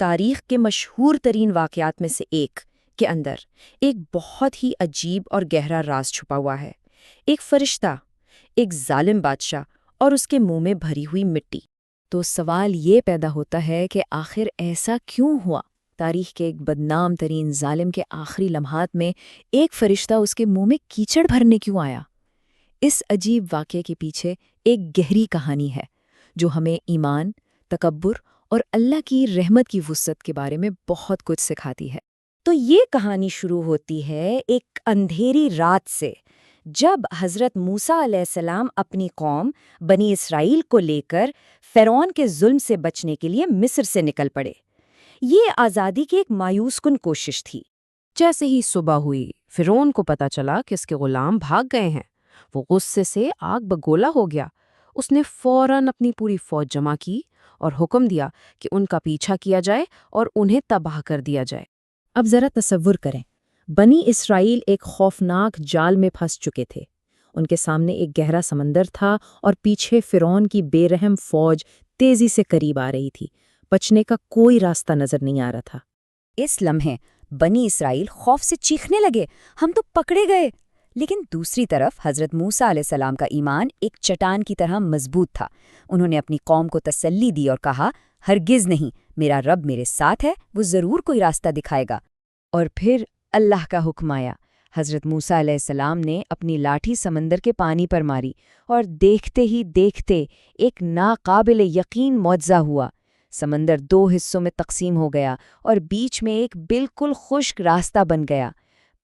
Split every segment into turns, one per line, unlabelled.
تاریخ کے مشہور ترین واقعات میں سے ایک کے اندر ایک بہت ہی عجیب اور گہرا راز چھپا ہوا ہے۔ ایک فرشتہ، ایک ظالم بادشاہ اور اس کے منہ میں بھری ہوئی مٹی۔
تو سوال یہ پیدا ہوتا ہے کہ آخر ایسا کیوں ہوا؟ تاریخ کے ایک بدنام ترین ظالم کے آخری لمحات میں ایک فرشتہ اس کے منہ میں کیچڑ بھرنے کیوں آیا؟ اس عجیب واقعے کے پیچھے ایک گہری کہانی ہے جو ہمیں ایمان، تکبر اور اللہ کی رحمت کی وسعت کے بارے میں بہت کچھ سکھاتی ہے۔
تو یہ کہانی شروع ہوتی ہے ایک اندھیری رات سے، جب حضرت موسیٰ علیہ السلام اپنی قوم بنی اسرائیل کو لے کر فرعون کے ظلم سے بچنے کے لیے مصر سے نکل پڑے۔ یہ آزادی کی ایک مایوس کن کوشش تھی۔
جیسے ہی صبح ہوئی، فرعون کو پتہ چلا کہ اس کے غلام بھاگ گئے ہیں۔ وہ غصے سے آگ بگولا ہو گیا۔ اس نے فوراً اپنی پوری فوج جمع کی اور حکم دیا کہ ان کا پیچھا کیا جائے اور انہیں تباہ کر دیا جائے۔
اب ذرا تصور کریں، بنی اسرائیل ایک خوفناک جال میں پھنس چکے تھے۔ ان کے سامنے ایک گہرا سمندر تھا اور پیچھے فرعون کی بے رحم فوج تیزی سے قریب آ رہی تھی۔ بچنے کا کوئی راستہ نظر نہیں آ رہا تھا۔
اس لمحے بنی اسرائیل خوف سے چیخنے لگے، ہم تو پکڑے گئے۔ لیکن دوسری طرف حضرت موسیٰ علیہ السلام کا ایمان ایک چٹان کی طرح مضبوط تھا۔ انہوں نے اپنی قوم کو تسلی دی اور کہا، ہرگز نہیں، میرا رب میرے ساتھ ہے، وہ ضرور کوئی راستہ دکھائے گا۔ اور پھر اللہ کا حکم آیا۔ حضرت موسیٰ علیہ السلام نے اپنی لاٹھی سمندر کے پانی پر ماری اور دیکھتے ہی دیکھتے ایک ناقابل یقین معجزہ ہوا۔ سمندر 2 حصوں میں تقسیم ہو گیا اور بیچ میں ایک بالکل خشک راستہ بن گیا۔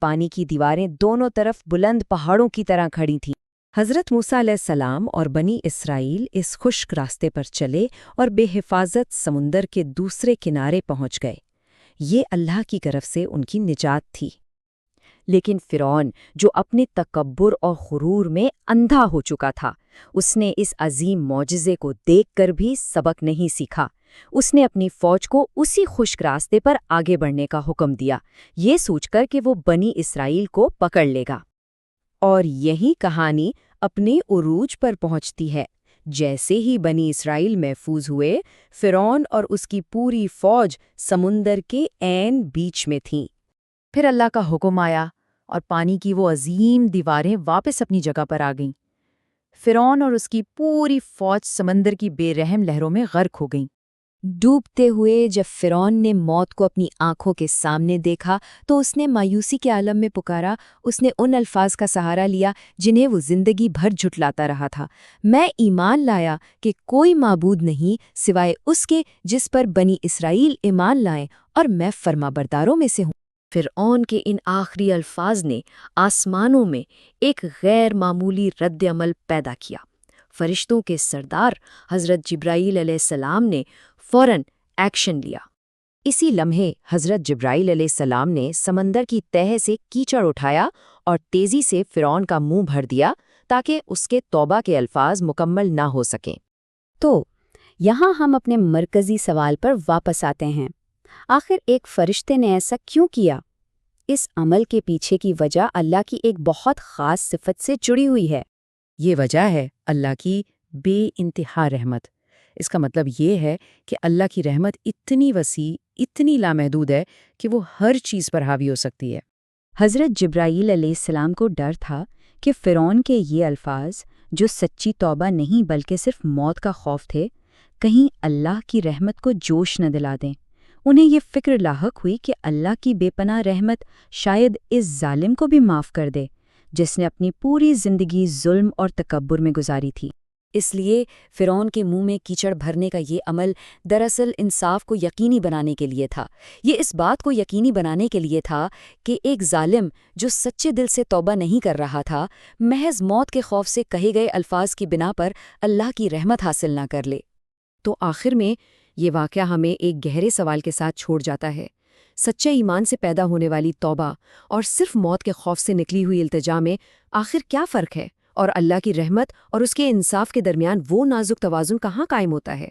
پانی کی دیواریں دونوں طرف بلند پہاڑوں کی طرح کھڑی تھیں۔
حضرت موسیٰ علیہ السلام اور بنی اسرائیل اس خشک راستے پر چلے اور بے حفاظت سمندر کے دوسرے کنارے پہنچ گئے۔ یہ اللہ کی طرف سے ان کی نجات تھی۔
لیکن فرعون، جو اپنے تکبر اور غرور میں اندھا ہو چکا تھا، اس نے اس عظیم معجزے کو دیکھ کر بھی سبق نہیں سیکھا۔ اس نے اپنی فوج کو اسی خشک راستے پر آگے بڑھنے کا حکم دیا، یہ سوچ کر کہ وہ بنی اسرائیل کو پکڑ لے گا۔ اور یہی کہانی اپنے عروج پر پہنچتی ہے۔ جیسے ہی بنی اسرائیل محفوظ ہوئے، فرعون اور اس کی پوری فوج سمندر کے عین بیچ میں تھیں۔
پھر اللہ کا حکم آیا اور پانی کی وہ عظیم دیواریں واپس اپنی جگہ پر آ گئیں۔ فرعون اور اس کی پوری فوج سمندر کی بے رحم لہروں میں غرق ہو گئیں۔
ڈوبتے ہوئے جب فرعون نے موت کو اپنی آنکھوں کے سامنے دیکھا تو اس نے مایوسی کے عالم میں پکارا۔ اس نے ان الفاظ کا سہارا لیا جنہیں وہ زندگی بھر جھٹلاتا رہا تھا، میں ایمان لایا کہ کوئی معبود نہیں سوائے اس کے جس پر بنی اسرائیل ایمان لائیں، اور میں فرمانبرداروں میں سے ہوں۔ فرعون کے ان آخری الفاظ نے آسمانوں میں ایک غیر معمولی رد عمل پیدا کیا۔ فرشتوں کے سردار حضرت جبرائیل علیہ السلام نے فوراً ایکشن لیا۔ اسی لمحے حضرت جبرائیل علیہ السلام نے سمندر کی تہہ سے کیچڑ اٹھایا اور تیزی سے فرعون کا منہ بھر دیا تاکہ اس کے توبہ کے الفاظ مکمل نہ ہو سکیں۔
تو یہاں ہم اپنے مرکزی سوال پر واپس آتے ہیں، آخر ایک فرشتے نے ایسا کیوں کیا؟ اس عمل کے پیچھے کی وجہ اللہ کی ایک بہت خاص صفت سے جڑی ہوئی ہے۔
یہ وجہ ہے اللہ کی بے انتہا رحمت۔ اس کا مطلب یہ ہے کہ اللہ کی رحمت اتنی وسیع، اتنی لامحدود ہے کہ وہ ہر چیز پر حاوی ہو سکتی ہے۔
حضرت جبرائیل علیہ السلام کو ڈر تھا کہ فرعون کے یہ الفاظ، جو سچی توبہ نہیں بلکہ صرف موت کا خوف تھے، کہیں اللہ کی رحمت کو جوش نہ دلا دیں۔ انہیں یہ فکر لاحق ہوئی کہ اللہ کی بے پناہ رحمت شاید اس ظالم کو بھی معاف کر دے جس نے اپنی پوری زندگی ظلم اور تکبر میں گزاری تھی۔
اس لیے فرعون کے منہ میں کیچڑ بھرنے کا یہ عمل دراصل انصاف کو یقینی بنانے کے لیے تھا۔ یہ اس بات کو یقینی بنانے کے لیے تھا کہ ایک ظالم جو سچے دل سے توبہ نہیں کر رہا تھا، محض موت کے خوف سے کہے گئے الفاظ کی بنا پر اللہ کی رحمت حاصل نہ کر لے۔
تو آخر میں یہ واقعہ ہمیں ایک گہرے سوال کے ساتھ چھوڑ جاتا ہے۔ سچے ایمان سے پیدا ہونے والی توبہ اور صرف موت کے خوف سے نکلی ہوئی التجا میں آخر کیا فرق ہے؟ اور اللہ کی رحمت اور اس کے انصاف کے درمیان وہ نازک توازن کہاں قائم ہوتا ہے؟